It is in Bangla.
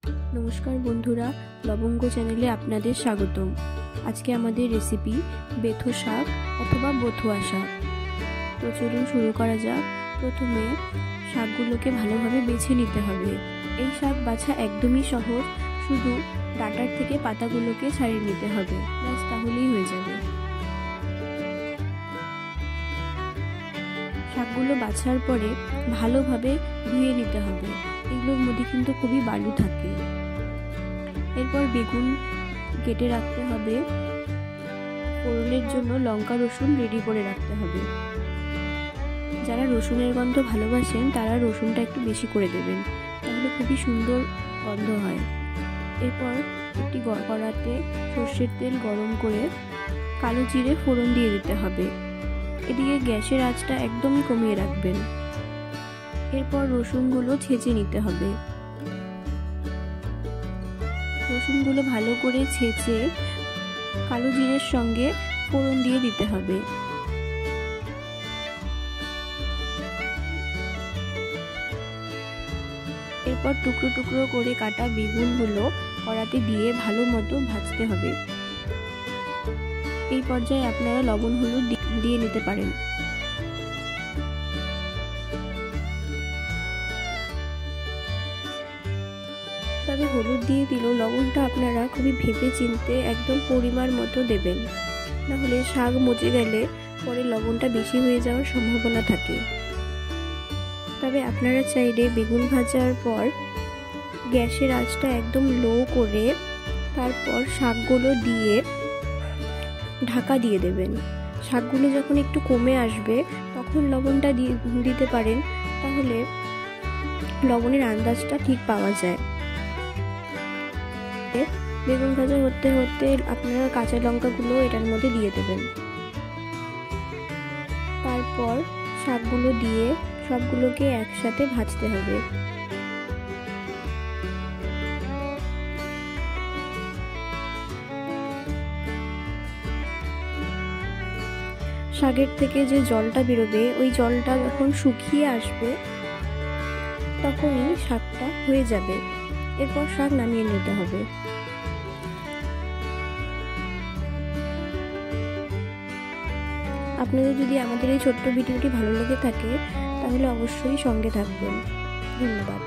নমস্কার বন্ধুরা, লবঙ্গ চ্যানেলে আপনাদের স্বাগতম। আজকে আমাদের রেসিপি বেথো শাক অথবা বথুয়া শাক। তো চলুন শুরু করা যাক। প্রথমে শাকগুলোকে ভালোভাবে বেছে নিতে হবে। এই শাক বাছা একদমই সহজ, শুধু ডাঁটার থেকে পাতাগুলোকে ছাড়িয়ে নিতে হবে, ব্যাস তাহলেই হয়ে যাবে। শাকগুলো বাছার পরে ভালোভাবে ধুয়ে নিতে হবে, এগুলোর মধ্যে কিন্তু খুবই বালু থাকে। এরপর বেগুন কেটে রাখতে হবে, ফোড়নের জন্য লঙ্কা রসুন রেডি করে রাখতে হবে। যারা রসুনের গন্ধ ভালোবাসেন তারা রসুনটা একটু বেশি করে দেবেন, তাহলে খুবই সুন্দর গন্ধ হয়। এরপর একটি কড়াতে সর্ষের তেল গরম করে কালো জিরে ফোড়ন দিয়ে দিতে হবে। এদিকে গ্যাসের আঁচটা একদমই কমিয়ে রাখবেন। এরপর রসুনগুলো ছেঁচে নিতে হবে। রসুনগুলো ভালো করে ছেঁচে কালো জিরের সঙ্গে ফোড়ন দিয়ে দিতে হবে। এরপর টুকরো টুকরো করে কাটা বেগুনগুলো কড়াতে দিয়ে ভালো মতো ভাজতে হবে। এই পর্যায়ে আপনারা লবণ হলুদ দিয়ে নিতে পারেন। তবে হলুদ দিয়ে দিলেও লবণটা আপনারা খুবই ভেবে চিনতে একদম পরিমাণ মতো দেবেন, নাহলে শাক মজে গেলে পরে লবণটা বেশি হয়ে যাওয়ার সম্ভাবনা থাকে। তবে আপনারা চাইলে বেগুন ভাজার পর গ্যাসের আঁচটা একদম লো করে তারপর শাকগুলো দিয়ে ঢাকা দিয়ে দেবেন। শাকগুলো যখন একটু কমে আসবে তখন লবণটা দিতে পারেন, তাহলে লবণের আন্দাজটা ঠিক পাওয়া যায়। বেগুন ভাজা হতে হতে আপনারা কাঁচা লঙ্কাগুলো এটার মধ্যে দিয়ে দেবেন। তারপর শাকগুলো দিয়ে সবগুলোকে একসাথে ভাজতে হবে। শাকের থেকে যে জলটা বেরোবে, ওই জলটা যখন শুকিয়ে আসবে তখনই শাকটা হয়ে যাবে। এরপর শাক নামিয়ে নিতে হবে। আপনাদের যদি আমাদের এই ছোট্ট ভিডিওটি ভালো লেগে থাকে তাহলে অবশ্যই সঙ্গে থাকবেন। ধন্যবাদ।